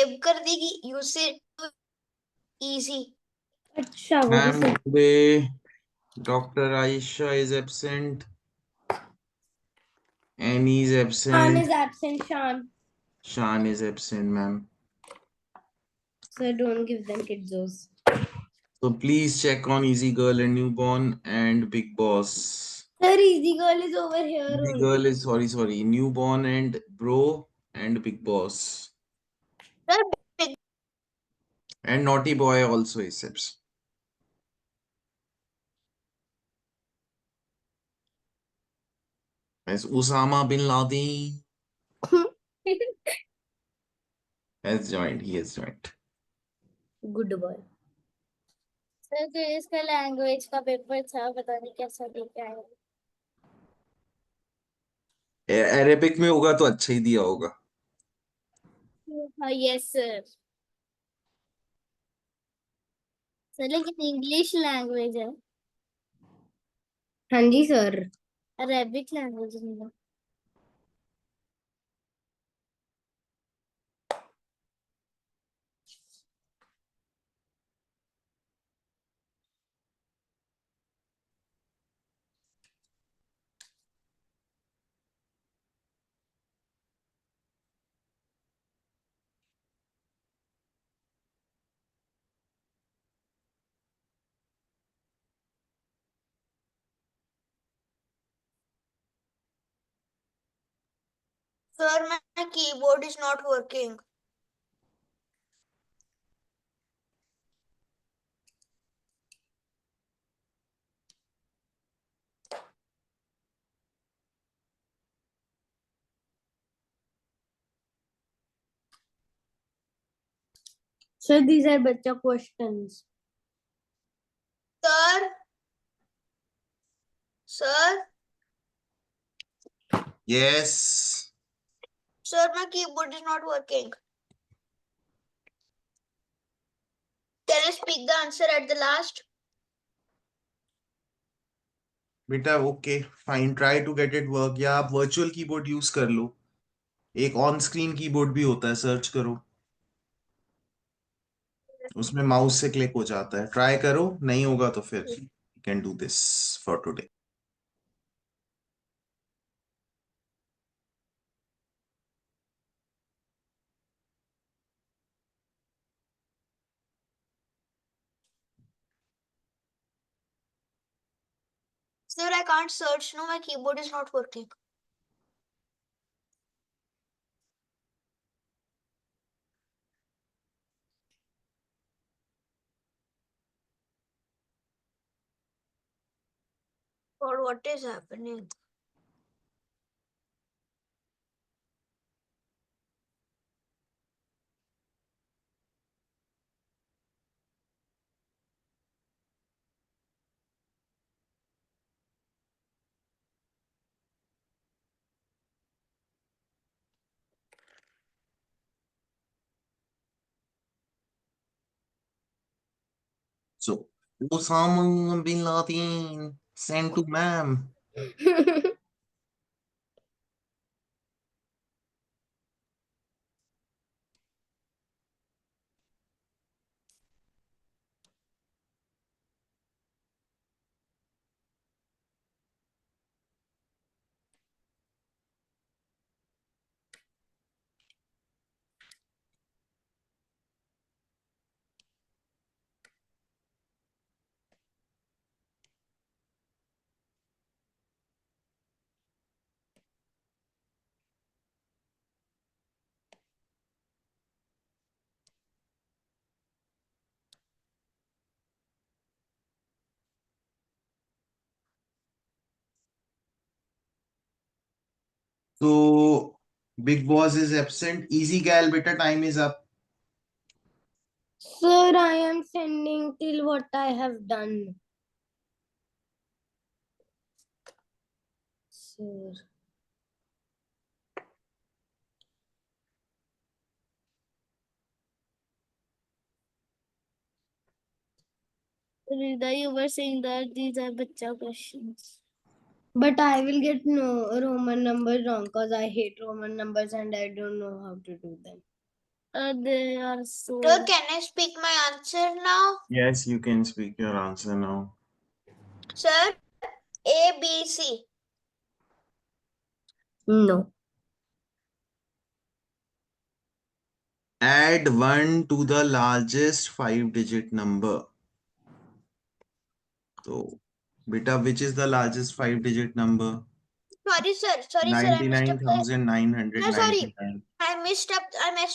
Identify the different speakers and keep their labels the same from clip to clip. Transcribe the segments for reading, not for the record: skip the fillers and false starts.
Speaker 1: Save कर देगी, use से इजी।
Speaker 2: अच्छा वो भी
Speaker 3: Ma'am,
Speaker 2: सही।
Speaker 3: today Dr. Aisha is absent. Annie is
Speaker 2: Shan
Speaker 3: absent.
Speaker 2: is absent. Shan.
Speaker 3: Shan is absent, ma'am.
Speaker 2: So don't give them kidzos.
Speaker 3: So please check on Easy Girl and Newborn and Big Boss.
Speaker 2: Sir, easy girl is over here
Speaker 3: Easy
Speaker 2: only.
Speaker 3: Girl is sorry, Newborn and Bro and Big Boss.
Speaker 1: Sir
Speaker 3: And Naughty Boy also is absent. As Osama bin Laden has joined. He has joined.
Speaker 2: Good boy.
Speaker 1: Sir जो इसका language का paper था, पता नहीं कैसा लेके आया।
Speaker 3: Arabic में होगा तो अच्छा ही दिया होगा।
Speaker 1: हाँ यस सर। सर लेकिन इंग्लिश लैंग्वेज है,
Speaker 2: हाँ जी सर।
Speaker 1: अरेबिक लैंग्वेज नहीं है। Sir my keyboard is not working.
Speaker 2: Sir, these are bacha questions.
Speaker 1: Sir, sir,
Speaker 3: Yes.
Speaker 1: sir, my keyboard is not working. Can I speak the answer at the last?
Speaker 3: बेटा okay fine try to get it work, या आप virtual keyboard use कर लो। एक on screen keyboard भी होता है, search करो, उसमें माउस से क्लिक हो जाता है। ट्राई करो, नहीं होगा तो फिर can do this for today.
Speaker 1: Sir, I can't search. No, my keyboard is not working. Or what is happening?
Speaker 3: So Osama bin Laden sent to ma'am. So Big Boss is absent. Easy gal, beta, time is up.
Speaker 2: Sir, I am sending till what I have done. Sir.
Speaker 1: Rida, you were saying that these are bacha questions.
Speaker 2: But I will get no Roman numbers wrong because I hate Roman numbers and I don't know how to do them.
Speaker 1: They are so.
Speaker 4: So can I speak my answer now?
Speaker 3: Yes, you can speak your answer now.
Speaker 4: Sir, A, B, C.
Speaker 2: No.
Speaker 3: Add 1 to the largest 5-digit number. So, beta, which is the largest 5-digit number?
Speaker 4: Sorry, sir. I messed up the. Sorry.
Speaker 3: 99,999.
Speaker 4: I messed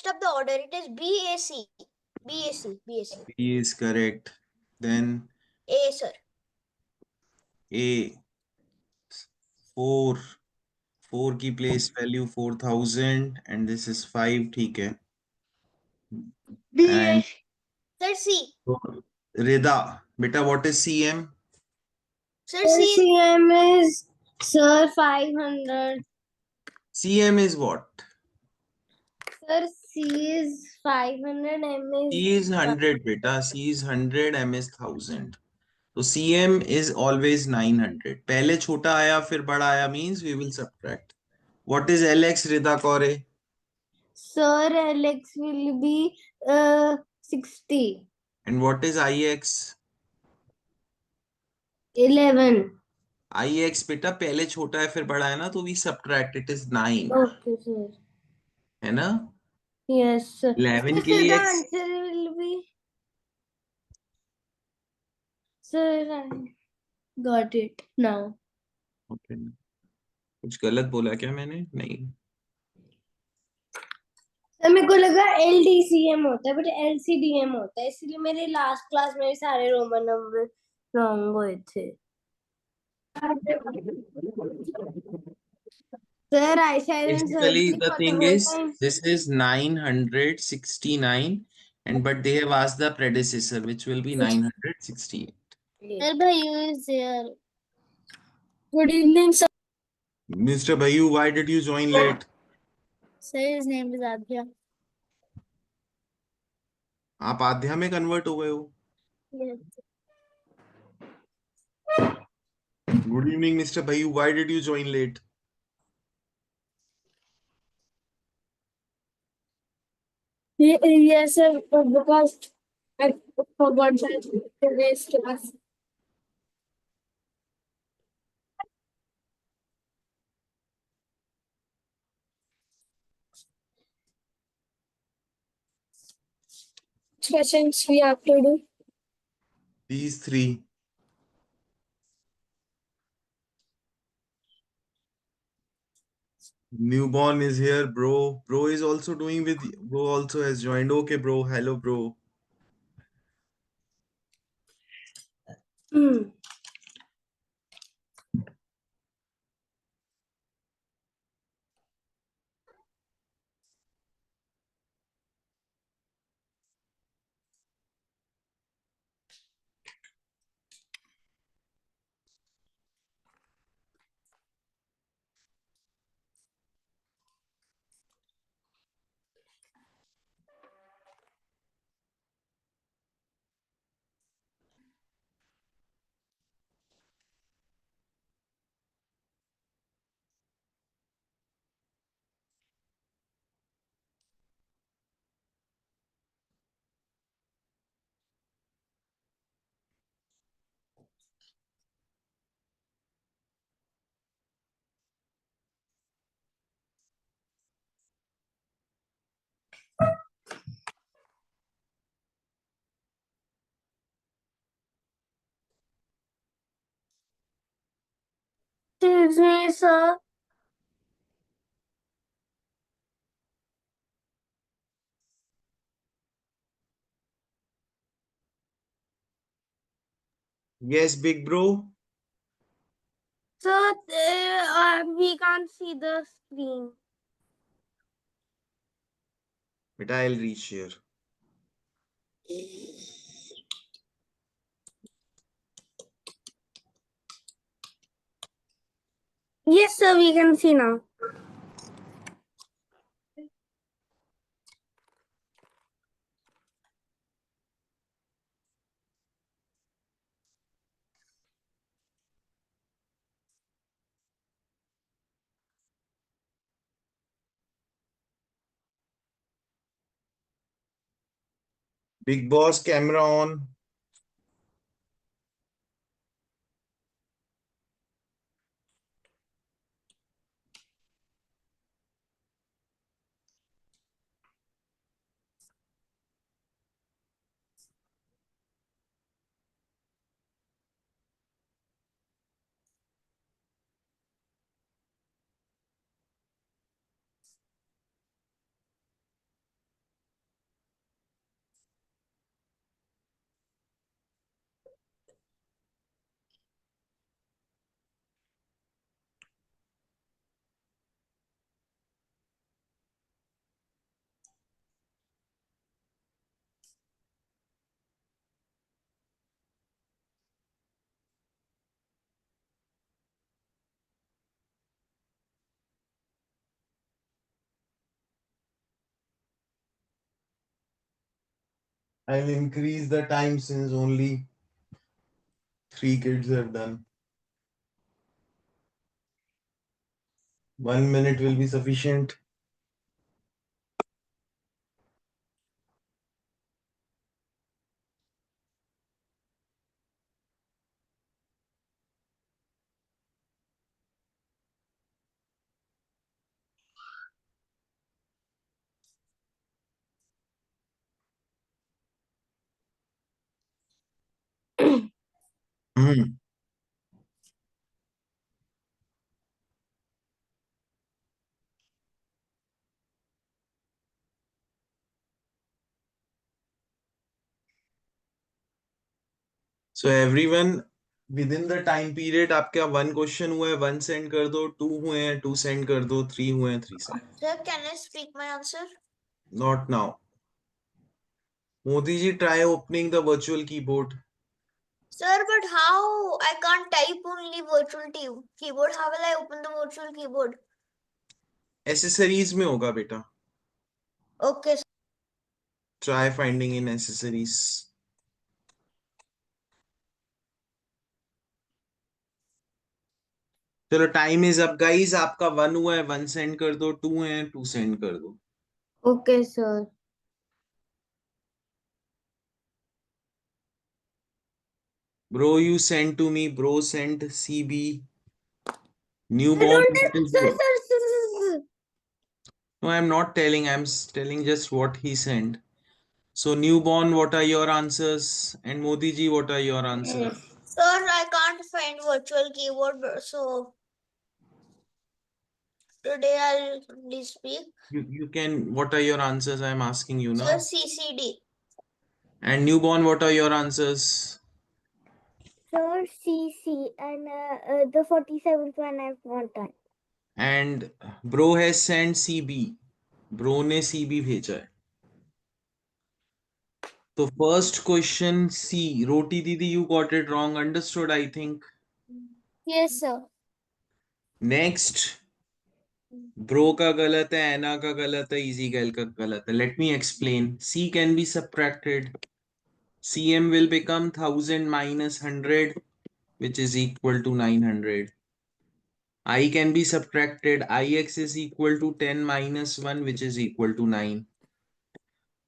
Speaker 4: up the order. It is B, A, C. B, A, C. B, A, C.
Speaker 3: B is correct. Then
Speaker 4: A, sir.
Speaker 3: A, 4. 4 की place value 4000 and this is 5, ठीक है. And
Speaker 4: Sir, C.
Speaker 3: Rida, beta, what is CM?
Speaker 4: Sir, C.
Speaker 2: CM is sir 500.
Speaker 3: CM is what?
Speaker 2: Sir, C is 500. M
Speaker 3: C
Speaker 2: is
Speaker 3: is 100, beta. C is 100, M is 1000. So CM is always 900. पहले छोटा आया फिर बड़ा आया means we will subtract. What is LX, Rida Kore?
Speaker 2: Sir, Alex will be 60.
Speaker 3: And what is IX?
Speaker 2: 11.
Speaker 3: IX बेटा पहले छोटा है फिर बड़ा है ना तो we subtract, it is 9.
Speaker 2: Okay, sir.
Speaker 3: है ना?
Speaker 2: Yes, sir.
Speaker 3: 11
Speaker 2: So,
Speaker 3: के
Speaker 2: sir,
Speaker 3: लिए
Speaker 2: the
Speaker 3: X.
Speaker 2: answer will be. Sir, I got it now.
Speaker 3: Okay. कुछ गलत बोला क्या मैंने? नहीं.
Speaker 2: सर मेरे को लगा LDCM होता है बट LCDM होता है इसलिए मेरे लास्ट क्लास में भी सारे रोमन नंबर रॉन्ग हुए थे sir Ayesha
Speaker 3: Basically, the thing is, this is 969, and but they have asked the predecessor, which will be 968.
Speaker 1: Sir, Bhayu is here. Good evening, sir.
Speaker 3: Mr. Bayu, why did you join late?
Speaker 1: Sir, his name is Adya.
Speaker 3: आप आध्या में convert हो गए हो?
Speaker 1: Yes.
Speaker 3: Good evening, Mr. Bayu. Why did you join late?
Speaker 1: Yes, sir, because I forgot that today's class. Questions we have to do.
Speaker 3: These 3. Newborn is here, bro. Bro is also doing with you. Bro also has joined. Okay, bro. Hello, bro.
Speaker 1: Excuse me, sir.
Speaker 3: Yes, big bro.
Speaker 1: Sir, we can't see the screen.
Speaker 3: But I'll reach here.
Speaker 1: Yes, sir, we can see now.
Speaker 3: Big boss, camera on. I'll increase the time since only 3 kids have done. 1 minute will be sufficient. Hmm. So everyone within the time period आपका 1 question हुआ है 1 send कर दो, 2 हुए हैं 2 send कर दो, 3 हुए हैं 3 send.
Speaker 4: Sir, can I speak my answer?
Speaker 3: Not now. Modi ji, try opening the virtual keyboard.
Speaker 4: Sir, but how? I can't type only virtual keyboard. How will I open the virtual keyboard?
Speaker 3: Accessories में होगा बेटा.
Speaker 4: Okay, sir.
Speaker 3: Try finding in accessories. चलो time is up guys. आपका 1 हुआ है 1 send कर दो, 2 है 2 सेंड कर दो.
Speaker 2: Okay, sir.
Speaker 3: Bro, you sent to me. Bro sent CB.
Speaker 2: I
Speaker 3: Newborn.
Speaker 2: don't
Speaker 3: What is
Speaker 2: sir,
Speaker 3: it?
Speaker 2: sir.
Speaker 3: No, I'm not telling. I'm telling just what he sent. So newborn, what are your answers? And Modi ji, what are your answers?
Speaker 4: Sir, I can't find virtual keyboard, so today I'll only speak.
Speaker 3: You can. What are your answers? I'm asking you
Speaker 4: Sir,
Speaker 3: now.
Speaker 4: CCD.
Speaker 3: And newborn, what are your answers?
Speaker 1: Sir, CC and the 47th one I want on.
Speaker 3: And bro has sent CB. Bro ने CB भेजा है. So first question C. Roti Didi, you got it wrong. Understood, I think.
Speaker 1: Yes, sir.
Speaker 3: Next. Bro का गलत है, Anna का गलत है, easy gal का गलत है. Let me explain. C can be subtracted. CM will become 1000 minus 100, which is equal to 900. I can be subtracted. IX is equal to 10 minus 1, which is equal to 9.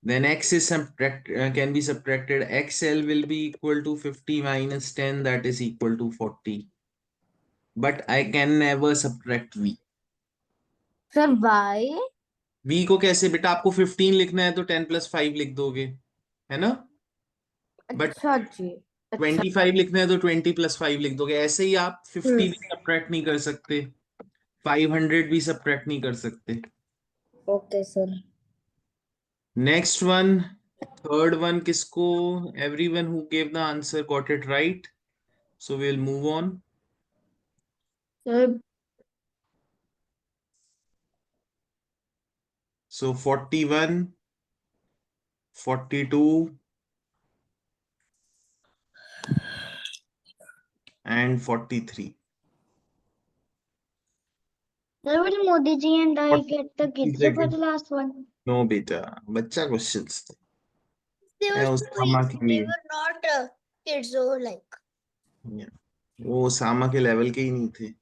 Speaker 3: Then X is can be subtracted. XL will be equal to 50 minus 10, that is equal to 40. But I can never subtract V.
Speaker 2: Sir, why?
Speaker 3: V को कैसे बेटा, आपको 15 लिखना है तो 10 plus 5 लिख दोगे, है ना? बट
Speaker 2: अच्छा जी.
Speaker 3: 25 लिखना है तो 20 plus 5 लिख दोगे. ऐसे ही आप 50 भी subtract नहीं कर सकते, 500 भी subtract नहीं कर सकते.
Speaker 2: Okay, sir.
Speaker 3: Next one, third one किसको? Everyone who gave the answer got it right. So we'll move on.
Speaker 2: Sir,
Speaker 3: So 41, 42 and 43.
Speaker 1: Sir, will Modi ji and I
Speaker 3: What-
Speaker 1: get the kids for
Speaker 3: Second.
Speaker 1: the last one?
Speaker 3: No बेटा, बच्चा questions थे.
Speaker 4: They
Speaker 3: मैं
Speaker 4: were
Speaker 3: उस
Speaker 4: so
Speaker 3: सामा
Speaker 4: easy.
Speaker 3: के
Speaker 4: They
Speaker 3: लिए.
Speaker 4: were not kids, so like.
Speaker 3: Yeah. वो सामा के level के ही नहीं थे.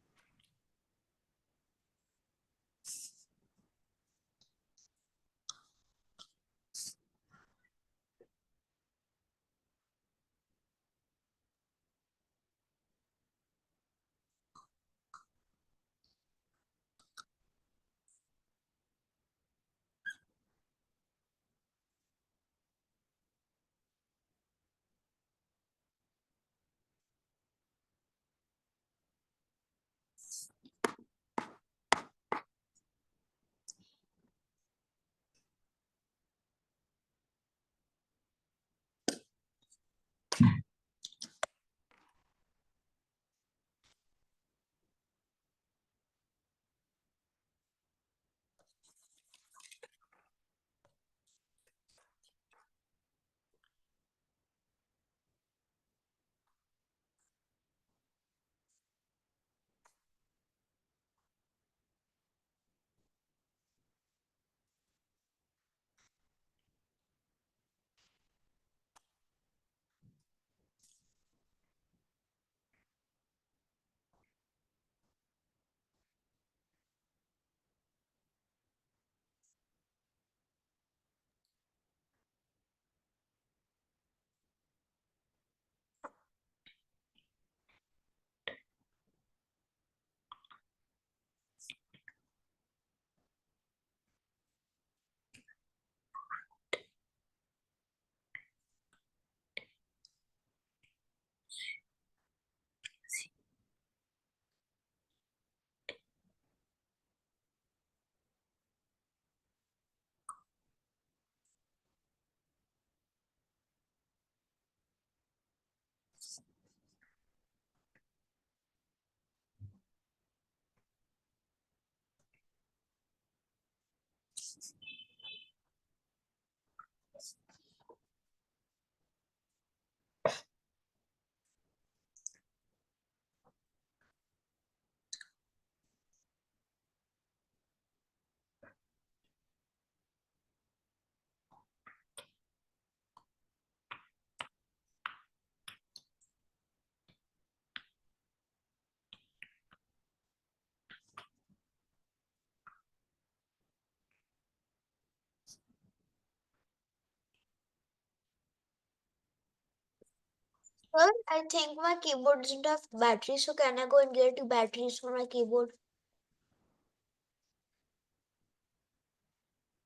Speaker 4: Sir, I think my keyboard doesn't have battery, so can I go and get batteries for my keyboard?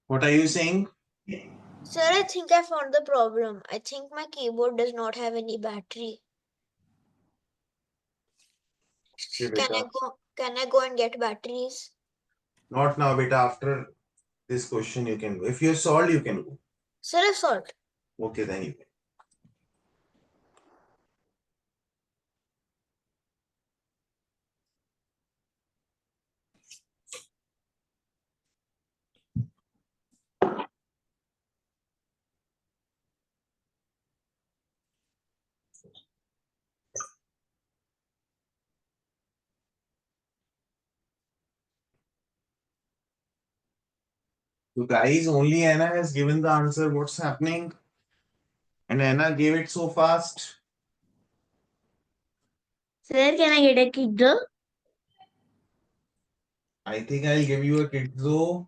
Speaker 3: What are you saying?
Speaker 4: Sir, I think I found the problem. I think my keyboard does not have any battery.
Speaker 3: Okay,
Speaker 4: Can I
Speaker 3: beta.
Speaker 4: go and get batteries?
Speaker 3: Not now, beta. After this question, you can go. If you're solved, you can go.
Speaker 4: Sir, I've solved.
Speaker 3: Okay, then you can. So, guys, only Anna has given the answer. What's happening? And Anna gave it so fast.
Speaker 2: Sir, can I get a kick though?
Speaker 3: I think I'll give you a kit though,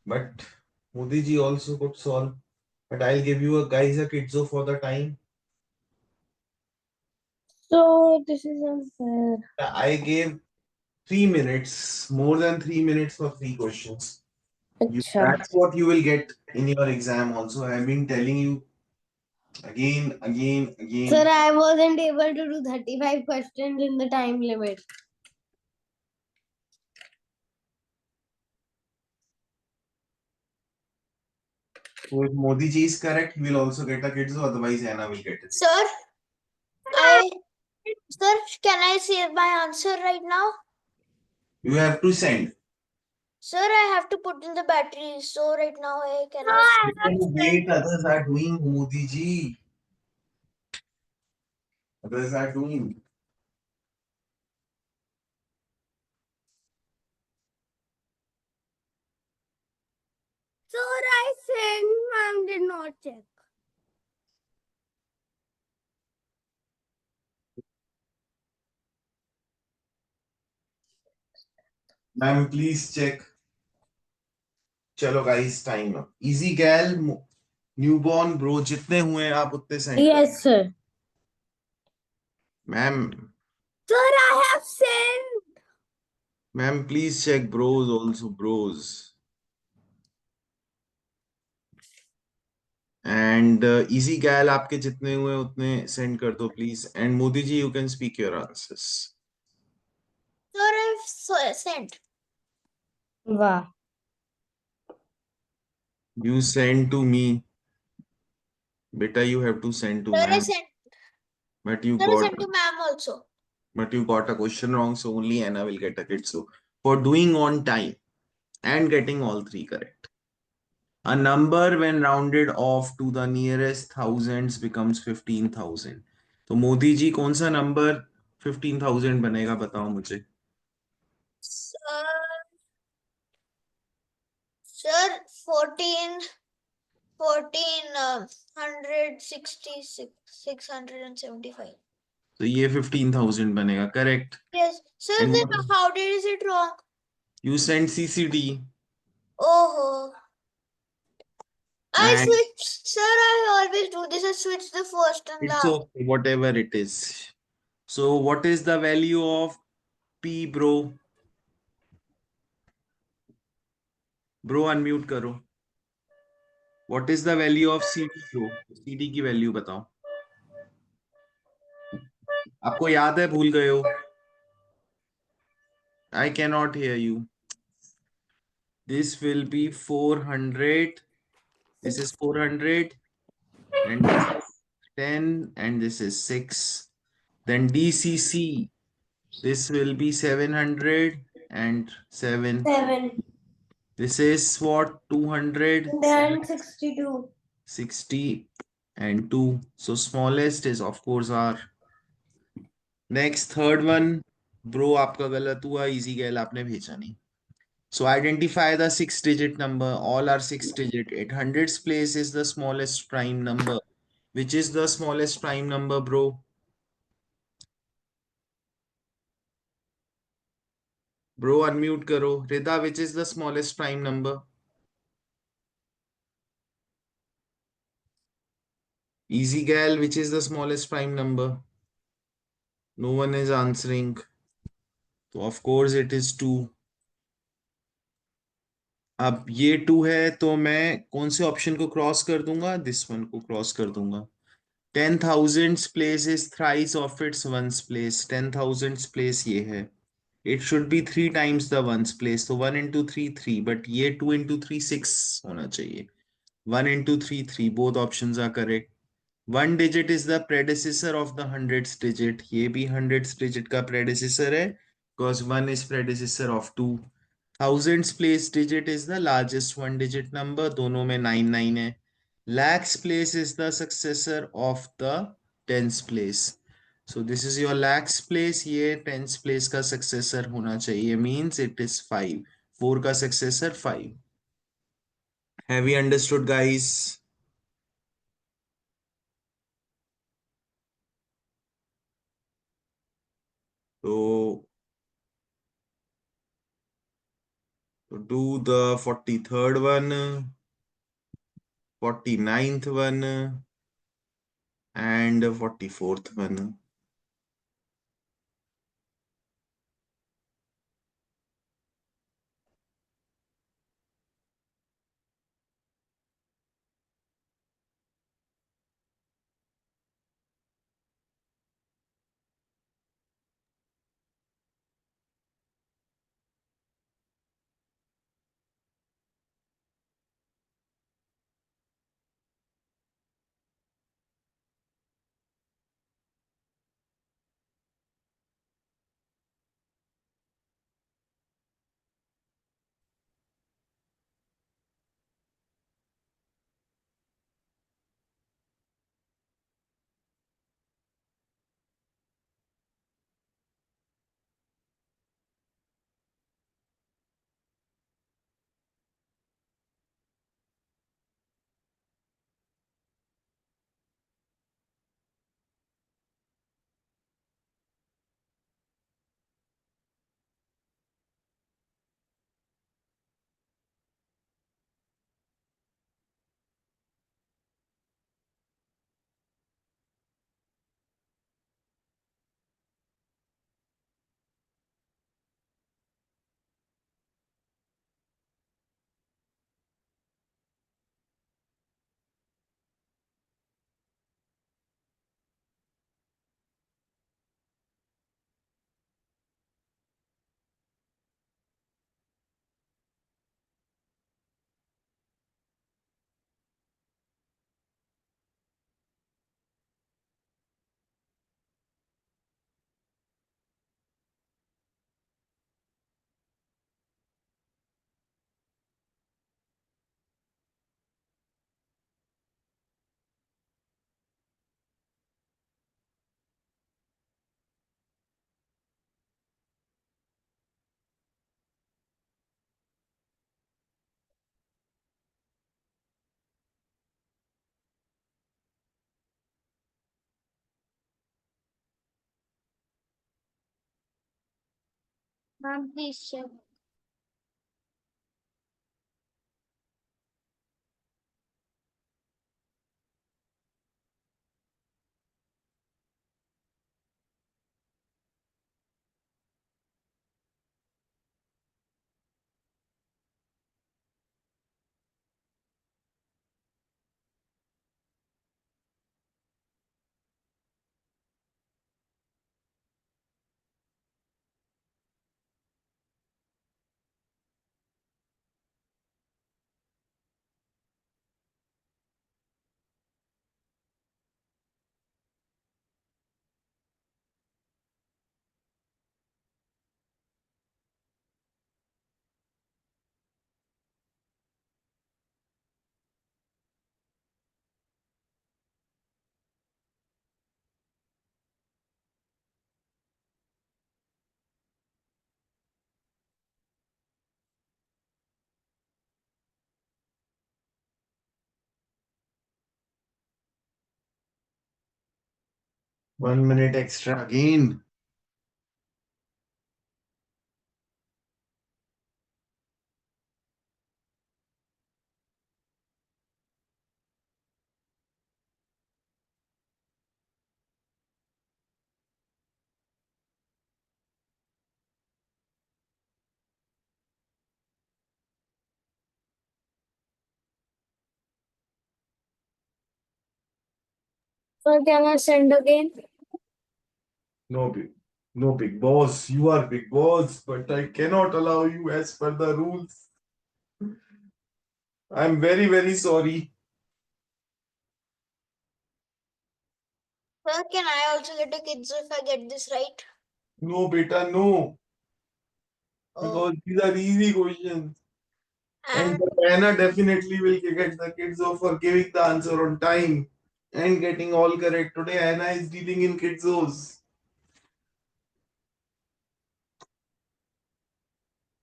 Speaker 3: but Modi ji also could solve. But I'll give you a guys a kidzo for the time.
Speaker 2: So this is unfair.
Speaker 3: I gave 3 minutes, more than 3 minutes for 3 questions.
Speaker 2: Acha.
Speaker 3: That's what you will get in your exam also. I've been telling you again, again.
Speaker 2: Sir, I wasn't able to do 35 questions in the time limit.
Speaker 3: So if Modi ji is correct, we'll also get a kidzo. Otherwise, Anna will get it.
Speaker 4: Sir, can I see my answer right now?
Speaker 3: You have to send.
Speaker 4: Sir, I have to put in the battery. So right now,
Speaker 3: Wait, others are doing Modi ji. Others are doing.
Speaker 2: Sir, I sent, ma'am did not check.
Speaker 3: Ma'am, please check. चलो guys, time up. Easy gal, newborn bro, जितने हुए आप उतने send करो.
Speaker 2: Yes, sir.
Speaker 3: Ma'am,
Speaker 2: Sir, I have sent.
Speaker 3: ma'am, please check bros also, bros. And easy gal, आपके जितने हुए उतने send कर दो please. And Modi ji, you can speak your answers.
Speaker 4: Sir, I've sent.
Speaker 2: Wow.
Speaker 3: You send to me. Beta, you have to send to
Speaker 4: Sir, I
Speaker 3: ma'am.
Speaker 4: sent.
Speaker 3: But you
Speaker 4: Sir, I
Speaker 3: got,
Speaker 4: sent to ma'am also.
Speaker 3: but you got a question wrong, so only Anna will get a kid. So for doing on time and getting all three correct. A number when rounded off to the nearest thousands becomes 15,000. तो मोदी जी कौन सा number 15,000 बनेगा बताओ मुझे.
Speaker 4: Sir, 1,466, 675.
Speaker 3: तो ये 15,000 बनेगा correct.
Speaker 4: Yes. Sir,
Speaker 3: And
Speaker 4: then
Speaker 3: what-
Speaker 4: how did is it wrong?
Speaker 3: You send CCD.
Speaker 4: Oh. I
Speaker 3: And
Speaker 4: switch. Sir, I always do this. I switch the first and
Speaker 3: it's
Speaker 4: last.
Speaker 3: okay, whatever it is. So what is the value of P, bro? Bro, unmute करो. What is the value of CD, bro? CD की value बताओ. आपको याद है भूल गए हो? I cannot hear you. This will be 400. This is 400 and this is 10 and this is 6. Then DCC. This will be 700 and 7.
Speaker 2: 7.
Speaker 3: This is what? 200,
Speaker 2: Then 62.
Speaker 3: 60 and 2. So smallest is of course R. Next, third one. Bro, आपका गलत हुआ. Easy girl आपने भेजा नहीं. So identify the 6-digit number. All are 6-digit. At hundreds place is the smallest prime number. Which is the smallest prime number, bro? Bro, unmute karo. Rida, which is the smallest prime number? Easy gal, which is the smallest prime number? No one is answering. So of course it is 2. अब ये 2 है तो मैं कौन से option को cross कर दूंगा? दिस वन को क्रॉस कर दूंगा. 10,000 place is thrice of its ones place. 10,000 place ये है. It should be 3 times the ones place. So 1 into 3 3, but ये 2 into 3 6 होना चाहिए. 1 into 3 3. Both options are correct. One digit is the predecessor of the hundreds digit. ये भी hundreds digit का predecessor है because 1 is predecessor of 2. Thousands place digit is the largest one digit number. दोनों में 9 9 है. Lakhs place is the successor of the tens place. So this is your lakhs place. ये tens place का successor होना चाहिए. Means it is 5. 4 का successor 5. Have you understood, guys? So to do the 43rd one, 49th one, and 44th one.
Speaker 1: Ma'am, please check.
Speaker 3: One minute extra again.
Speaker 1: So can I send again?
Speaker 3: No, big boss. You are big boss, but I cannot allow you as per the rules. I'm very, very sorry.
Speaker 4: Sir, can I also get a kids if I get this right?
Speaker 3: No, beta, no.
Speaker 4: Oh,
Speaker 3: Because these are easy questions. And
Speaker 4: and
Speaker 3: Anna definitely will get the kids off for giving the answer on time and getting all correct. Today, Anna is dealing in kidzos.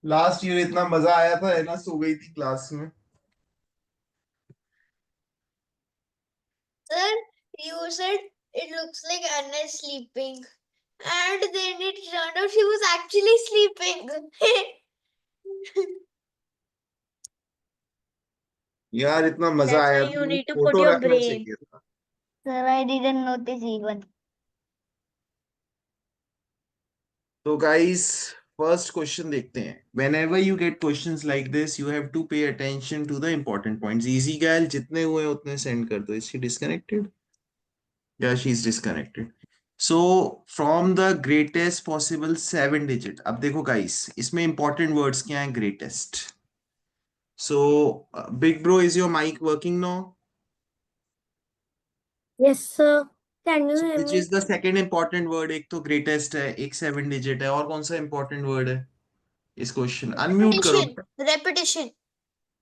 Speaker 3: Last year इतना मजा आया था, एना सो गई थी class में.
Speaker 4: sir, you said it looks like Anna is sleeping. And then it turned out she was actually sleeping.
Speaker 3: यार इतना मजा
Speaker 5: That's
Speaker 3: आया
Speaker 5: why
Speaker 3: था,
Speaker 5: you need to put
Speaker 3: photo
Speaker 5: your
Speaker 3: रखना
Speaker 5: brain.
Speaker 3: चाहिए था.
Speaker 5: Sir, I didn't notice even.
Speaker 3: तो guys, first question देखते हैं. Whenever you get questions like this, you have to pay attention to the important points. Easy gal, जितने हुए उतने send कर दो. Is she disconnected? Yeah, she's disconnected. So from the greatest possible 7 digit. अब देखो guys, इसमें important words क्या हैं? Greatest. So big bro, is your mic working now?
Speaker 2: Yes, sir. Can you
Speaker 3: So
Speaker 2: hear
Speaker 3: which
Speaker 2: me?
Speaker 3: is the second important word? एक तो greatest है, एक 7 digit है, और कौन सा important word है इस क्वेश्चन? अनम्यूट करो
Speaker 4: Repetition.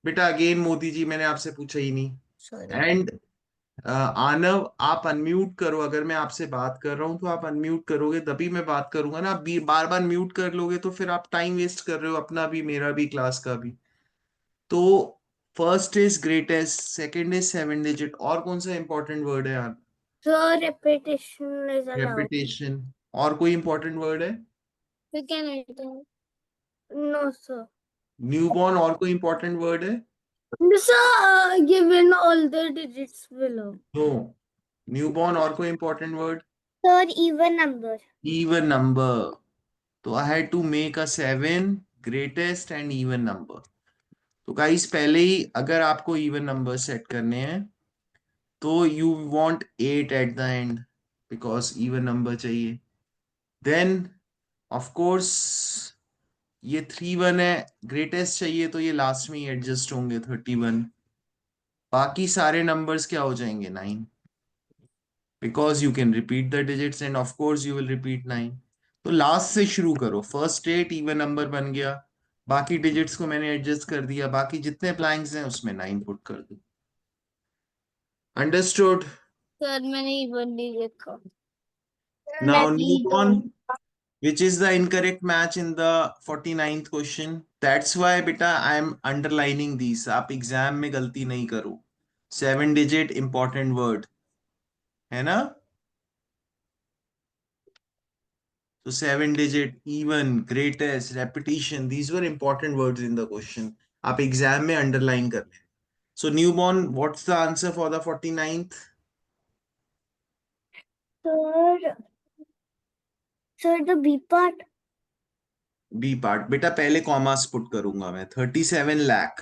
Speaker 3: बेटा. अगेन मोदी जी, मैंने आपसे पूछा ही नहीं.
Speaker 4: Sorry.
Speaker 3: एंड आनव, आप अनम्यूट करो. अगर मैं आपसे बात कर रहा हूं तो आप अनम्यूट करोगे तभी मैं बात करूंगा ना. आप बार बार म्यूट कर लोगे तो फिर आप टाइम वेस्ट कर रहे हो, अपना भी, मेरा भी, क्लास का भी. तो first is greatest, second is 7 digit, और कौन सा इंपॉर्टेंट वर्ड है यार?
Speaker 2: Sir, repetition is allowed.
Speaker 3: Repetition. और कोई इंपॉर्टेंट वर्ड है?
Speaker 1: We can enter.
Speaker 2: No, sir.
Speaker 3: Newborn. और कोई इंपॉर्टेंट वर्ड है?
Speaker 2: No, sir, given all the digits below.
Speaker 3: No. Newborn. और कोई important word?
Speaker 2: Sir, even number.
Speaker 3: even number. तो I had to make a 7 greatest and even number. तो guys, पहले ही अगर आपको even number सेट करने हैं तो you want 8 at the end because even number चाहिए. Then of course ये 3 1 है, greatest चाहिए तो ये लास्ट में ही एडजस्ट होंगे 31. बाकी सारे नंबर्स क्या हो जाएंगे? 9, because you can repeat the digits and of course you will repeat 9. तो लास्ट से शुरू करो. फर्स्ट 8 इवन नंबर बन गया, बाकी डिजिट्स को मैंने एडजस्ट कर दिया, बाकी जितने ब्लैंक्स हैं उसमें 9 पुट कर दो. अंडरस्टूड?
Speaker 1: सर मैंने even नहीं देखा.
Speaker 3: Now
Speaker 5: Let's
Speaker 3: move on. Which is the incorrect match in the 49th question? That's why बेटा I am underlining these. आप एग्जाम में गलती नहीं करो. 7 digit important word है ना. So 7 digit, even, greatest, repetition, these were important words in the question. आप exam में underline कर लें. So newborn, what's the answer for the 49th?
Speaker 2: Sir, the B part.
Speaker 3: B part. बेटा पहले commas put करूंगा मैं. 37 लाख.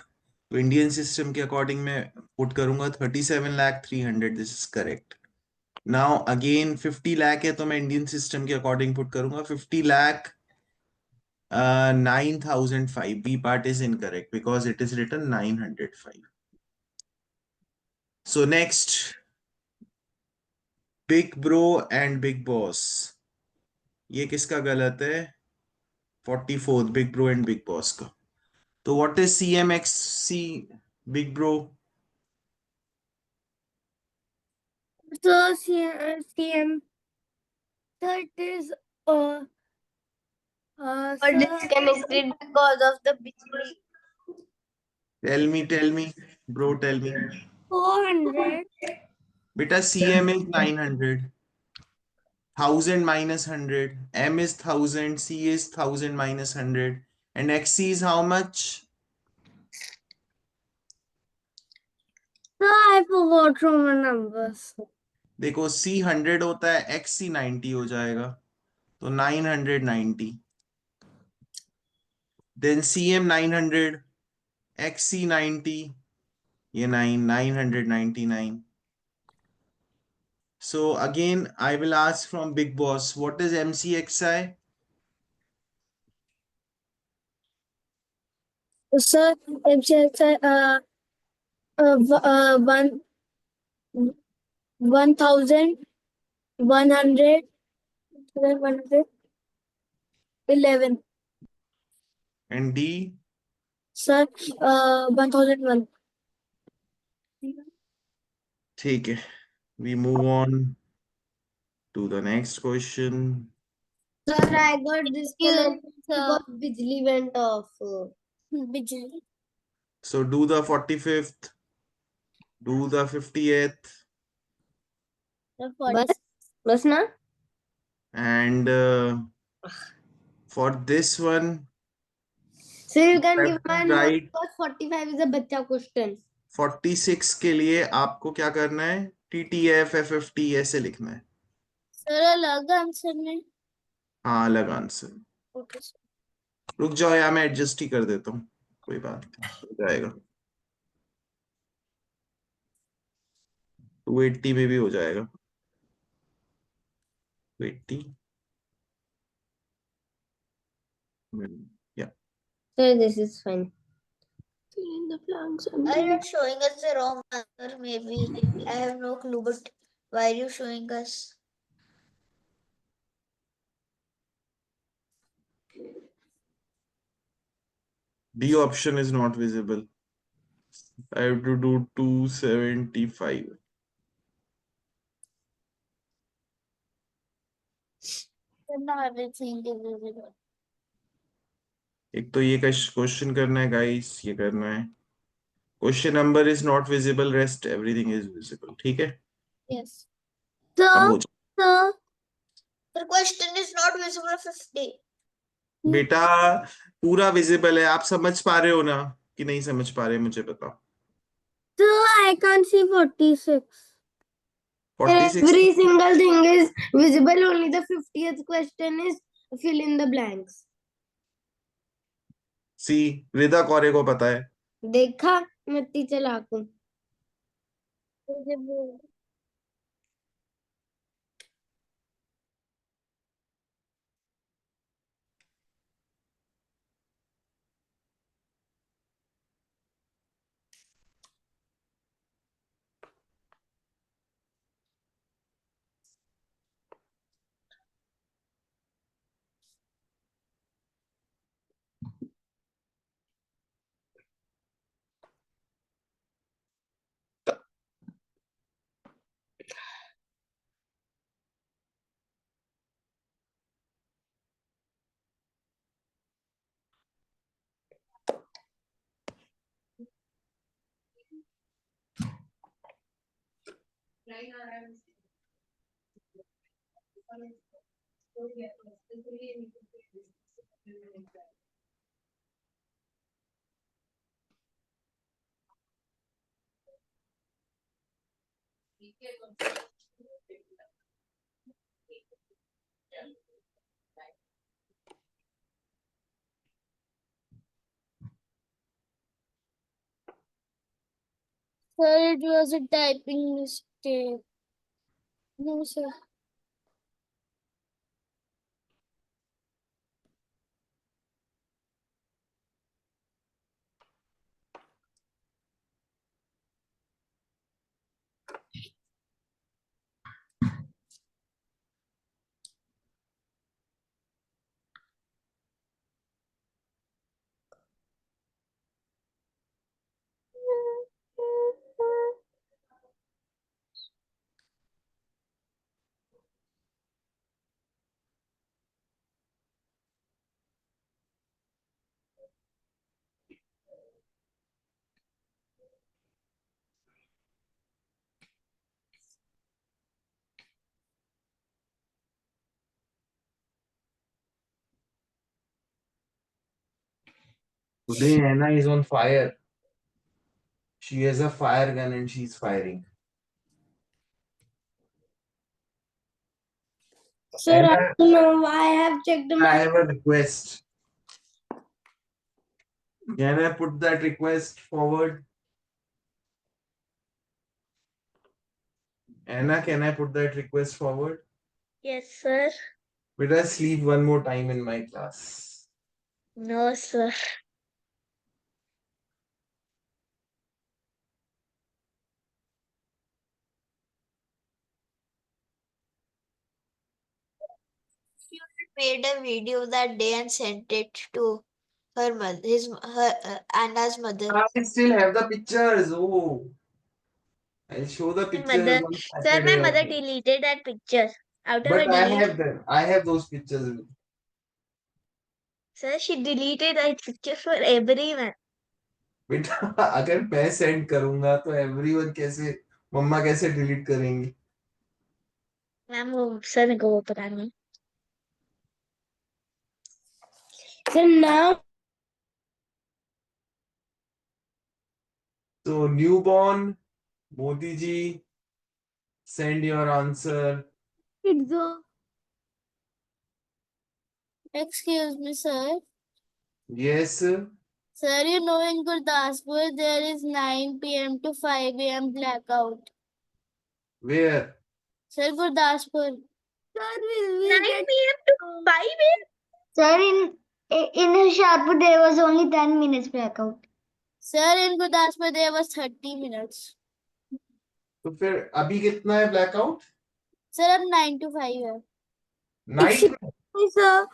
Speaker 3: तो इंडियन सिस्टम के अकॉर्डिंग मैं पुट करूंगा 37 lakh 300. This is correct. Now again 50 lakh है तो मैं इंडियन सिस्टम के अकॉर्डिंग पुट करूंगा 50 lakh 9005. B part is incorrect because it is written 905. So next, Big Bro and Big Boss. ये किसका गलत है? 44th, Big Bro and Big Boss का. तो what is CMXC, Big Bro?
Speaker 2: Sir, CM. Sir, it is
Speaker 5: But
Speaker 2: sir,
Speaker 5: this chemistry because of the bijli.
Speaker 3: Tell me, bro, tell me.
Speaker 2: 400.
Speaker 3: Beta CM is 900. 1000 minus 100. M is 1000. C is 1000 minus 100. And XC is how much?
Speaker 2: Sir, I forgot Roman numbers.
Speaker 3: देखो C 100 होता है, XC 90 हो जाएगा, तो 990. Then CM 900, XC 90, ये 999. So again, I will ask from Big Boss, what is MCXI?
Speaker 1: Sir, MCXI, one 1,111.
Speaker 3: And D?
Speaker 1: Sir, 1,001.
Speaker 3: ठीक है. We move on to the next question.
Speaker 2: Sir, I got disconnected
Speaker 1: Sir,
Speaker 2: because Bijli went off.
Speaker 1: Bijli.
Speaker 3: So do the 45th, do the 50th,
Speaker 1: Sir,
Speaker 2: बस ना?
Speaker 3: and for this one,
Speaker 2: So you can
Speaker 3: have
Speaker 2: give
Speaker 3: to
Speaker 2: my note
Speaker 3: write
Speaker 2: because 45 is a बच्चा question.
Speaker 3: 46 के लिए आपको क्या करना है? TTF, FFT ऐसे लिखना है.
Speaker 1: सर अलग आंसर में.
Speaker 3: हाँ, अलग आंसर.
Speaker 1: Okay sir.
Speaker 3: रुक जाओ यार, मैं एडजस्ट ही कर देता हूँ. कोई बात नहीं, हो जाएगा. 280 में भी हो जाएगा. 280. Yeah.
Speaker 2: So this is fine. Fill in the blanks.
Speaker 4: Are you showing us the wrong answer? Maybe. I have no clue, but why are you showing us?
Speaker 3: D option is not visible. I have to do 275.
Speaker 1: Now everything is visible.
Speaker 3: एक तो ये question करना है guys, ये करना है. Question number is not visible, rest everything is visible. ठीक है,
Speaker 1: Yes.
Speaker 3: अब हो
Speaker 2: So
Speaker 4: The question is not visible 50.
Speaker 3: बेटा पूरा विजिबल है. आप समझ पा रहे हो ना कि नहीं समझ पा रहे, मुझे बताओ.
Speaker 2: I can't see 46.
Speaker 3: 46.
Speaker 2: Every single thing is visible. Only the 50th question is fill in the blanks.
Speaker 3: सी रिदा कौरे को पता है.
Speaker 2: देखा मैं इतनी चालाक हूँ.
Speaker 1: Visible. Sir, it was a typing mistake. No, sir.
Speaker 3: Today Anna is on fire. She has a fire gun and she's firing.
Speaker 2: Sir, I
Speaker 3: Anna,
Speaker 2: don't know why I have checked
Speaker 3: I
Speaker 2: my.
Speaker 3: have a request. Can I put that request forward? Anna, can I put that request forward?
Speaker 5: Yes, sir.
Speaker 3: Beta, sleep one more time in my class.
Speaker 5: No, sir.
Speaker 4: Made a video that day and sent it to her mother, Anna's mother.
Speaker 3: I still have the pictures. Oh, I'll show the
Speaker 5: My
Speaker 3: pictures
Speaker 5: mother,
Speaker 3: on
Speaker 5: sir, my
Speaker 3: Saturday.
Speaker 5: mother
Speaker 3: also.
Speaker 5: deleted that picture out of her
Speaker 3: But I
Speaker 5: delete.
Speaker 3: have them. I have those pictures.
Speaker 5: Sir, she deleted that picture for everyone.
Speaker 3: बेटा अगर मैं send करूंगा तो everyone कैसे मम्मा कैसे delete करेंगी?
Speaker 5: Ma'am वो sir को वो पता नहीं.
Speaker 2: So now
Speaker 3: So newborn, Modi ji, send your answer.
Speaker 1: Excuse me, sir.
Speaker 3: Yes.
Speaker 1: Sir, you know in Gurdaspur there is 9 p.m. to 5 a.m. blackout.
Speaker 3: Where?
Speaker 1: Sir, Gurdaspur. Sir, will
Speaker 5: 9 p.m. to 5 a.m.
Speaker 6: Sir, in Hoshiarpur there was only 10 minutes blackout.
Speaker 1: Sir, in Gurdaspur there was 30 minutes.
Speaker 3: तो फिर अभी कितना है blackout?
Speaker 1: Sir, अब 9 to 5 है.
Speaker 3: Night में?
Speaker 1: Sir,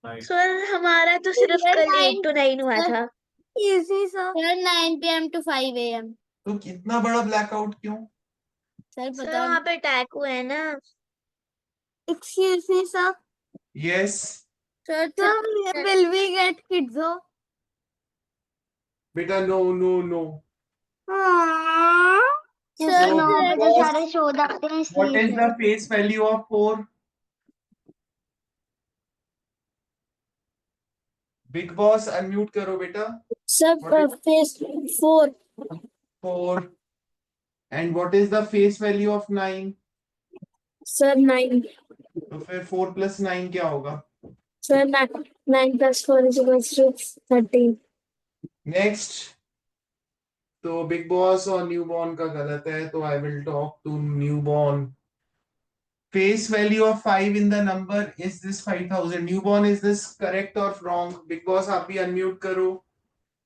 Speaker 5: sir हमारा तो सिर्फ
Speaker 1: Sir,
Speaker 5: कल 8
Speaker 1: 9
Speaker 5: to 9 हुआ
Speaker 1: Sir.
Speaker 5: था.
Speaker 1: easy, sir. Sir, 9 p.m. to 5 a.m.
Speaker 3: तो कितना बड़ा blackout क्यों?
Speaker 1: Sir,
Speaker 5: सर
Speaker 1: पता
Speaker 5: वहाँ पे अटैक हुआ है ना.
Speaker 1: Excuse me, sir.
Speaker 3: Yes.
Speaker 1: Sir, will we get kids?
Speaker 3: बेटा no.
Speaker 6: क्योंकि
Speaker 1: Sir,
Speaker 3: So,
Speaker 6: 9 बजे
Speaker 3: because
Speaker 6: सारे सो जाते हैं
Speaker 3: what
Speaker 6: इसलिए
Speaker 3: is the face value of 4? Big boss unmute करो बेटा.
Speaker 1: sir,
Speaker 3: What
Speaker 1: face 4.
Speaker 3: 4. And what is the face value of 9?
Speaker 1: Sir, 9.
Speaker 3: तो फिर 4 plus 9 क्या होगा?
Speaker 1: Sir, 9 plus 4 is equals to 13.
Speaker 3: Next. तो बिग बॉस और न्यूबॉर्न का गलत है तो I will talk to newborn. Face value of 5 in the number is this 5000. Newborn, is this correct or wrong? Big boss आप भी unmute करो.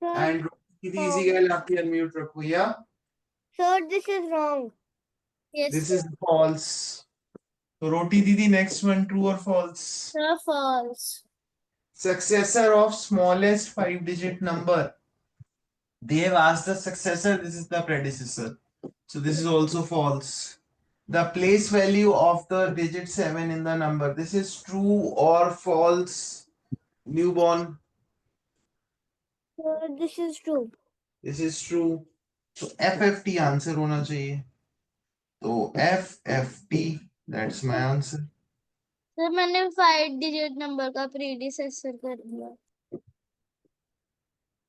Speaker 3: And easy girl आप भी unmute रखो. Yeah.
Speaker 6: Sir, this is wrong.
Speaker 1: Yes,
Speaker 3: This
Speaker 1: sir.
Speaker 3: is false. So Roti Didi, next one, true or false?
Speaker 1: Sir, false.
Speaker 3: Successor of smallest 5-digit number. They have asked the successor, this is the predecessor. So this is also false. The place value of the digit 7 in the number. This is true or false? Newborn.
Speaker 6: Sir, this is true.
Speaker 3: This is true. So FFT answer होना चाहिए. So FFT, that's my answer.
Speaker 1: Sir, मैंने 5 digit number का predecessor कर दिया.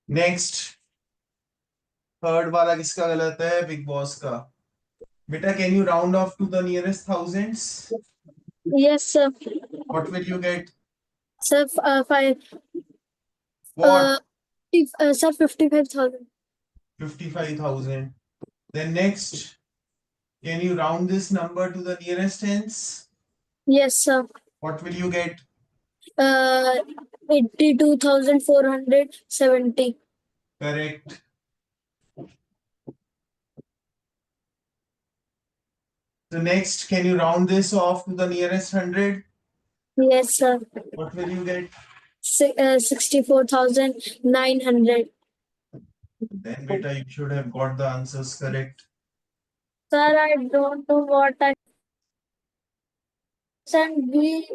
Speaker 3: Next. Third वाला किसका गलत है? Big boss का. Beta, can you round off to the nearest thousands?
Speaker 1: Yes, sir.
Speaker 3: What will you get?
Speaker 1: Sir, 5.
Speaker 3: What?
Speaker 1: Sir, 55,000.
Speaker 3: 55,000. Then next, can you round this number to the nearest tens?
Speaker 1: Yes, sir.
Speaker 3: What will you get?
Speaker 1: 82,470.
Speaker 3: Correct. So next, can you round this off to the nearest 100?
Speaker 1: Yes, sir.
Speaker 3: What will you get?
Speaker 1: 64,900.
Speaker 3: Then beta, you should have got the answers correct.
Speaker 1: Sir, I don't know what I and we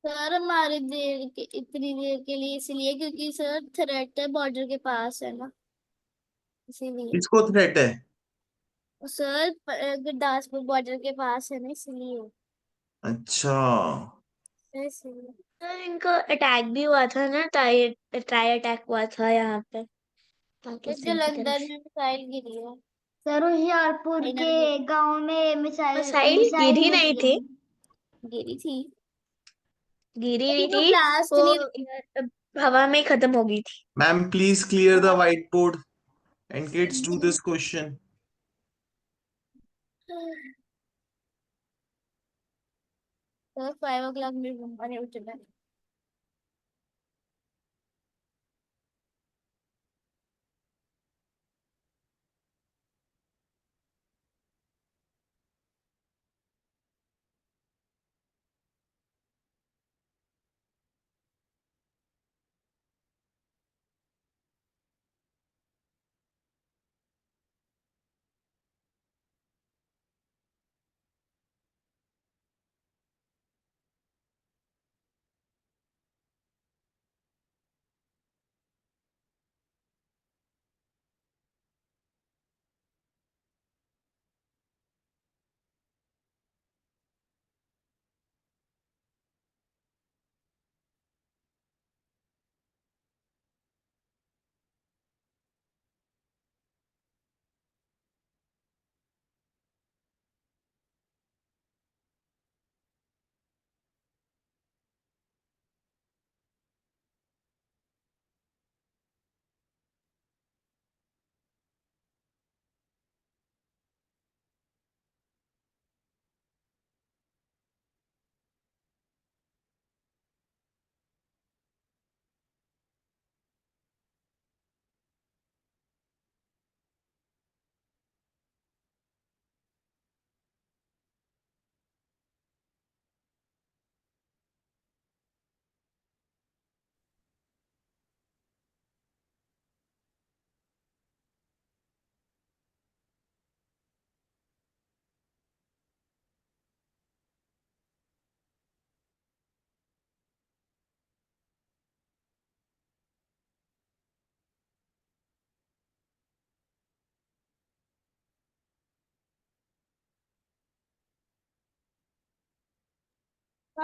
Speaker 1: sir हमारे इतनी देर के लिए इसलिए क्योंकि sir threat है border के पास है ना इसीलिए
Speaker 3: किसको थ्रेट है?
Speaker 1: सर गुरदासपुर बॉर्डर के पास है ना इसलिए
Speaker 3: अच्छा.
Speaker 1: इसलिए
Speaker 5: सर इनका अटैक भी हुआ था ना. ट्राई अटैक हुआ था यहाँ पे पाकिस्तान की
Speaker 1: जलंधर
Speaker 5: तरफ.
Speaker 1: में मिसाइल गिरी है.
Speaker 6: सर होशियारपुर
Speaker 1: Final
Speaker 6: के
Speaker 1: गिरी.
Speaker 6: गांव में मिसाइल
Speaker 5: मिसाइल गिरी नहीं थी.
Speaker 1: गिरी थी.
Speaker 5: गिरी
Speaker 1: अभी
Speaker 5: नहीं
Speaker 1: वो
Speaker 5: थी.
Speaker 1: blast
Speaker 5: वो
Speaker 1: नहीं
Speaker 5: हवा में ही खत्म हो गई थी।
Speaker 3: Ma'am, please clear the whiteboard and kids do this question.
Speaker 1: Sir 5 o'clock मेरे मम्मा ने उठना है।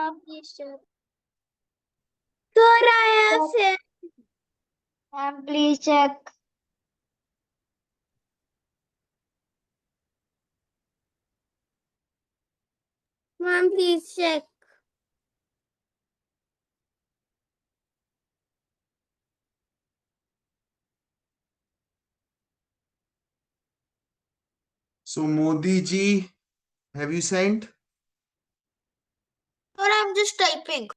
Speaker 1: आप please check.
Speaker 5: Sir I have send.
Speaker 6: Ma'am, please check.
Speaker 1: Ma'am please check.
Speaker 3: So Modi ji, have you sent?
Speaker 4: Or I'm just typing.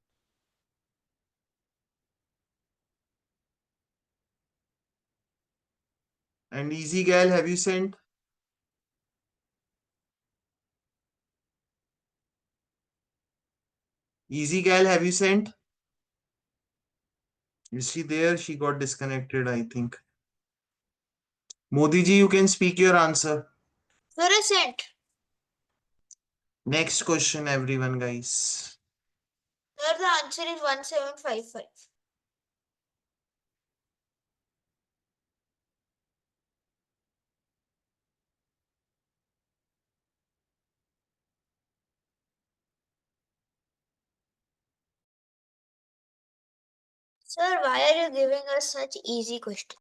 Speaker 3: And Easy Gal, have you sent? Easy Gal, have you sent? Is she there? She got disconnected, I think. Modi ji, you can speak your answer.
Speaker 4: Sir, I sent.
Speaker 3: Next question, everyone, guys.
Speaker 4: Sir, the answer is 1755. Sir, why are you giving us such easy questions?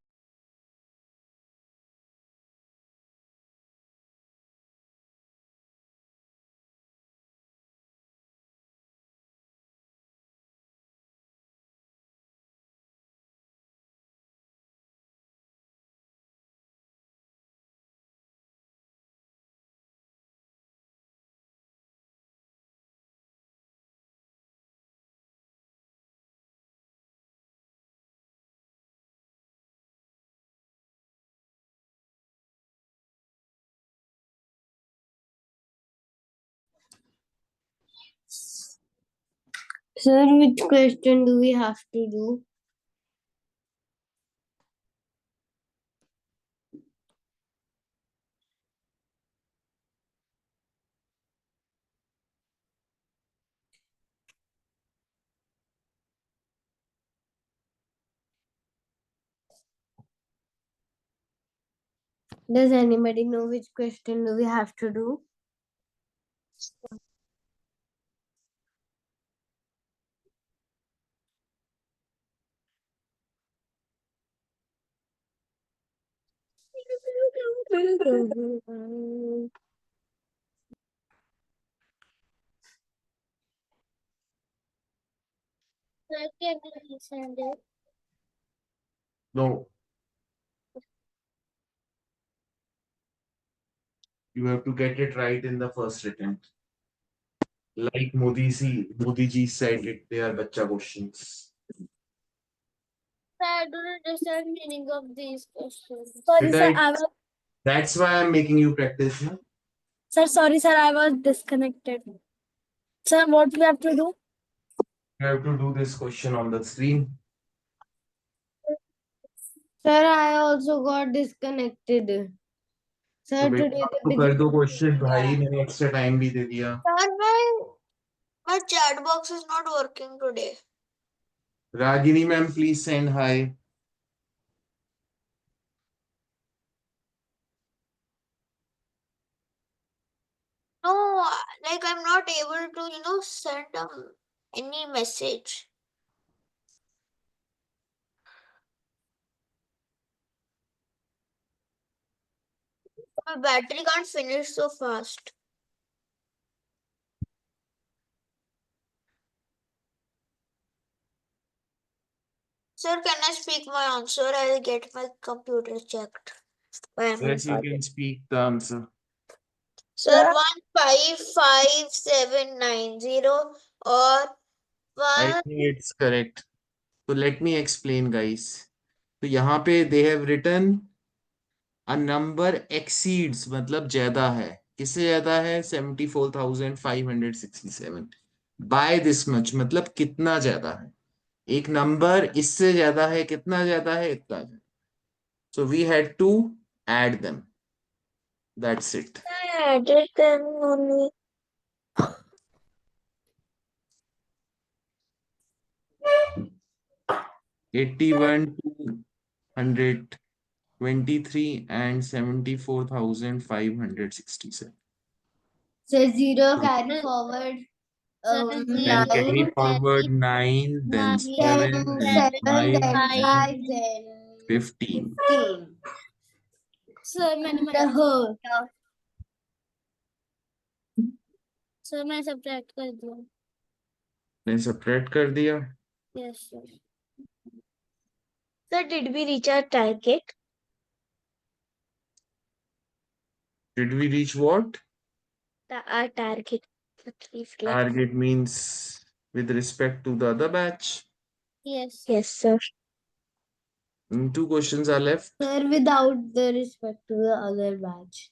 Speaker 2: Sir, which question do we have to do? Does anybody know which question do we have to do?
Speaker 1: Sir can you please send it?
Speaker 3: No. You have to get it right in the first attempt. Like Modi ji said it, they are bacha questions.
Speaker 1: I don't understand meaning of these questions.
Speaker 2: Sorry,
Speaker 3: Beta,
Speaker 2: sir.
Speaker 3: that's why I'm making you practice. Na?
Speaker 2: Sorry, sir. I was disconnected. Sir, what we have to do?
Speaker 3: You have to do this question on the screen.
Speaker 2: Sir, I also got disconnected.
Speaker 3: तो
Speaker 2: Sir,
Speaker 3: बेटा
Speaker 2: today
Speaker 3: आपको
Speaker 2: the
Speaker 3: कर दो
Speaker 2: beginning.
Speaker 3: Question भाई, मैंने extra time भी दे दिया.
Speaker 4: Sir, my chat box is not working today.
Speaker 3: Ragini ma'am, please send hi.
Speaker 4: No, like I'm not able to, send any message. My battery can't finish so fast. Sir, can I speak my answer? I'll get my computer checked.
Speaker 3: Yes, you can speak the answer.
Speaker 4: Sir, 155790 or
Speaker 3: I
Speaker 4: 1.
Speaker 3: think it's correct. So let me explain, guys. तो यहाँ पे they have written a number exceeds मतलब ज्यादा है. किससे ज्यादा है? 74,567. By this much मतलब कितना ज्यादा है? एक नंबर इससे ज्यादा है, कितना ज्यादा है? इतना ज्यादा. So we had to add them. That's it.
Speaker 5: I added them only.
Speaker 3: 81 to 123 and 74,567.
Speaker 2: So 0 carry forward.
Speaker 1: Sir,
Speaker 3: Then
Speaker 1: 0,
Speaker 3: carry
Speaker 2: 9,
Speaker 3: forward 9, then
Speaker 2: 10,
Speaker 3: 7, then 5,
Speaker 2: 7, then
Speaker 3: then
Speaker 2: 5, then
Speaker 3: 15.
Speaker 2: 15.
Speaker 1: Sir मैंने
Speaker 2: The
Speaker 1: सर मैं सब्ट्रैक्ट कर दिया.
Speaker 3: Then subtract कर दिया.
Speaker 1: Yes sir.
Speaker 5: Sir, did we reach our target?
Speaker 3: Did we reach what?
Speaker 5: Our target. Please, like,
Speaker 3: Target means with respect to the other batch.
Speaker 1: Yes
Speaker 5: yes, sir.
Speaker 3: Two questions are left.
Speaker 2: Sir, without the respect to the other batch.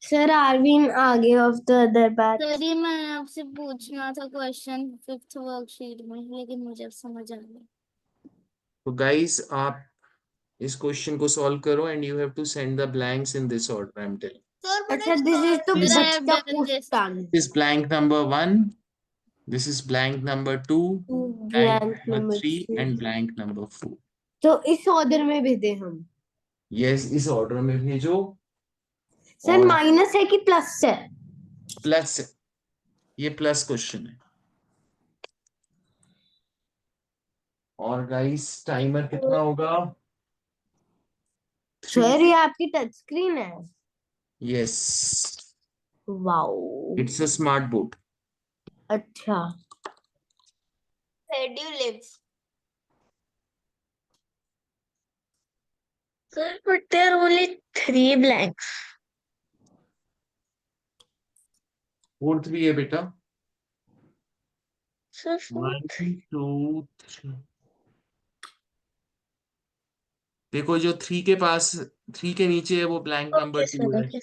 Speaker 2: Sir, are we in आगे of the other batch?
Speaker 1: Sir ये मैंने आपसे पूछना था question 5th worksheet में, लेकिन मुझे अब समझ आ गया.
Speaker 3: So guys, आप इस क्वेश्चन को सॉल्व करो and you have to send the blanks in this order. I'm telling.
Speaker 4: Sir, but
Speaker 2: अच्छा,
Speaker 4: I
Speaker 2: this is the
Speaker 3: This-
Speaker 1: I have
Speaker 2: बच्चा
Speaker 1: done this.
Speaker 2: question.
Speaker 3: This is blank number 1. This is blank number 2. Blank
Speaker 2: Blank
Speaker 3: number
Speaker 2: number
Speaker 3: 3
Speaker 2: 3.
Speaker 3: and blank number 4.
Speaker 2: तो इस order में भेजे हम.
Speaker 3: Yes, इस order में भेजो.
Speaker 2: सर
Speaker 3: और
Speaker 2: माइनस है कि प्लस है?
Speaker 3: प्लस, ये प्लस क्वेश्चन है. और गाइस टाइमर कितना होगा?
Speaker 2: सर ये आपकी टच स्क्रीन है.
Speaker 3: Yes,
Speaker 2: wow.
Speaker 3: it's a smart board.
Speaker 2: अच्छा.
Speaker 4: where do you live?
Speaker 5: Sir, but there are only 3 blanks.
Speaker 3: 4 3 है बेटा.
Speaker 5: Sir,
Speaker 3: 1 2 3. देखो जो 3 के पास, 3 के नीचे है वो ब्लैंक नंबर
Speaker 5: okay, sir,
Speaker 3: 2 है.
Speaker 5: okay.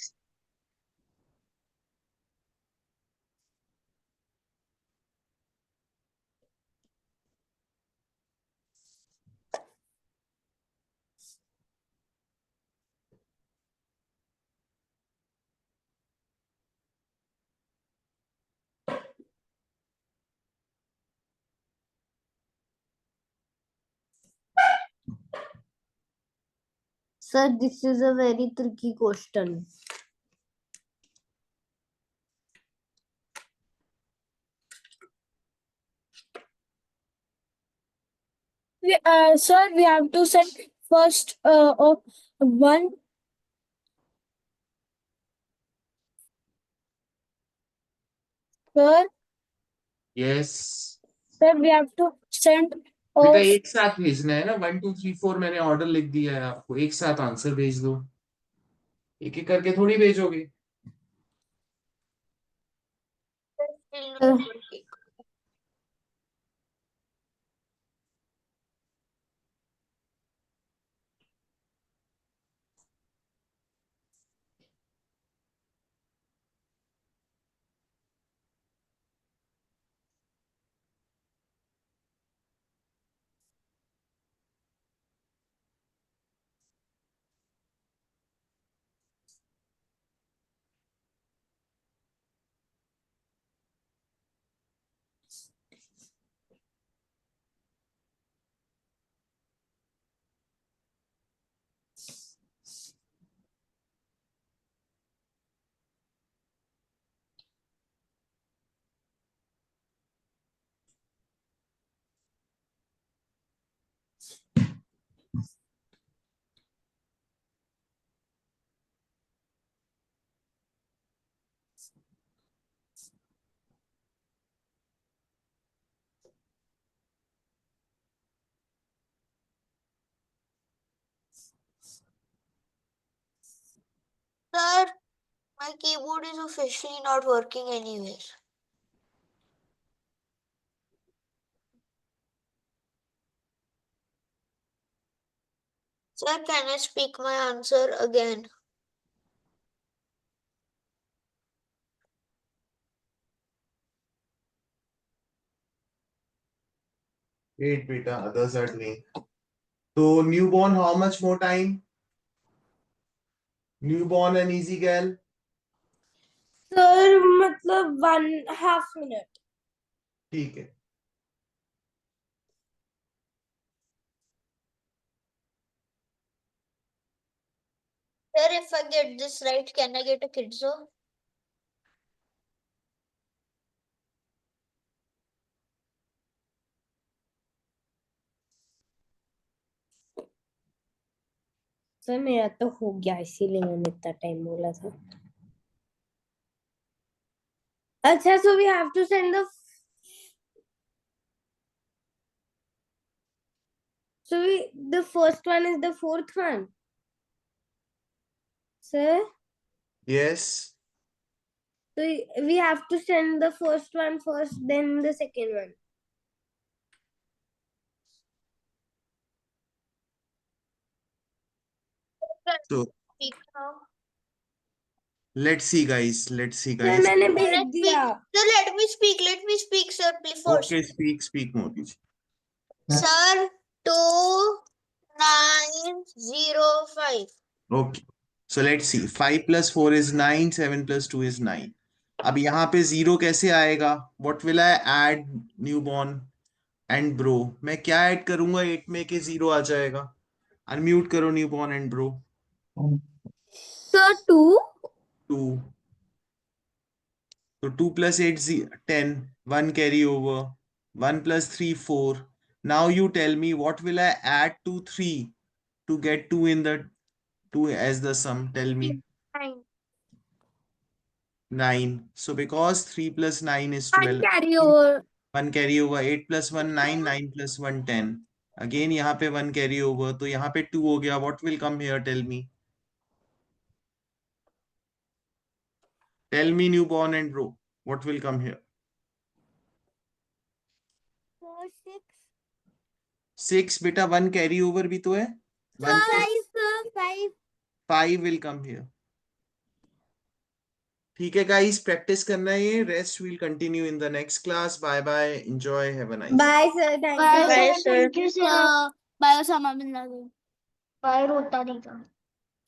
Speaker 2: Sir, this is a very tricky question. Sir, we have to set first of one. Sir,
Speaker 3: Yes.
Speaker 2: Sir, we have to send
Speaker 3: बेटा
Speaker 2: off.
Speaker 3: एक साथ भेजना है ना, 1 2 3 4 मैंने ऑर्डर लिख दिया है आपको, एक साथ आंसर भेज दो, एक एक करके थोड़ी भेजोगे।
Speaker 4: Still not working. Sir, my keyboard is officially not working anywhere. Sir, can I speak my answer again?
Speaker 3: Wait बेटा, others are doing. So newborn, how much more time? Newborn and easy gal.
Speaker 2: Sir, मतलब 1.5 minute.
Speaker 3: ठीक है।
Speaker 4: Sir, if I get this right, can I get a kidzo?
Speaker 2: Sir मेरा तो हो गया, इसीलिए मैंने इतना टाइम बोला था। अच्छा, so we have to send the. So the first one is the fourth one. Sir,
Speaker 3: Yes.
Speaker 2: so we have to send the first one first, then the second one.
Speaker 3: So
Speaker 4: Speak now.
Speaker 3: let's see guys, let's see
Speaker 2: sir
Speaker 3: guys.
Speaker 2: मैंने
Speaker 4: Can
Speaker 2: भेज
Speaker 4: I
Speaker 2: दिया।
Speaker 4: speak? Sir, let me speak, sir, please first.
Speaker 3: Okay, speak Modi ji.
Speaker 4: Sir, 2905.
Speaker 3: Okay. So let's see. 5 plus 4 is 9, 7 plus 2 is 9. अब यहाँ पे 0 कैसे आएगा? What will I add newborn and bro? मैं क्या ऐड करूंगा 8 में कि 0 आ जाएगा? Unmute करो newborn and bro.
Speaker 2: Sir, 2.
Speaker 3: 2. So 2 plus 8 10. 1 carry over. 1 plus 3 4. Now you tell me what will I add to 3 to get 2 in the 2 as the sum? Tell me. 9. So because 3 plus 9 is 12.
Speaker 2: Carry over.
Speaker 3: 1 carry over. 8 plus 1 9. 9 plus 1 10. Again यहाँ पे 1 carry over. तो यहाँ पे 2 हो गया. What will come here? Tell me. Tell me newborn and bro. What will come here?
Speaker 2: 6.
Speaker 3: 6 बेटा 1 carry over भी तो है. 1 plus
Speaker 2: 5.
Speaker 3: 5 will come here. ठीक है guys, प्रैक्टिस करना है ये. Rest will continue in the next class. Bye bye. Enjoy. Have a nice day.
Speaker 2: Bye sir, thank
Speaker 1: Bye,
Speaker 2: you.
Speaker 5: Bye, sir.
Speaker 6: Thank you, sir.
Speaker 1: By Osama bin Laden.
Speaker 6: Bye, Rota Rita.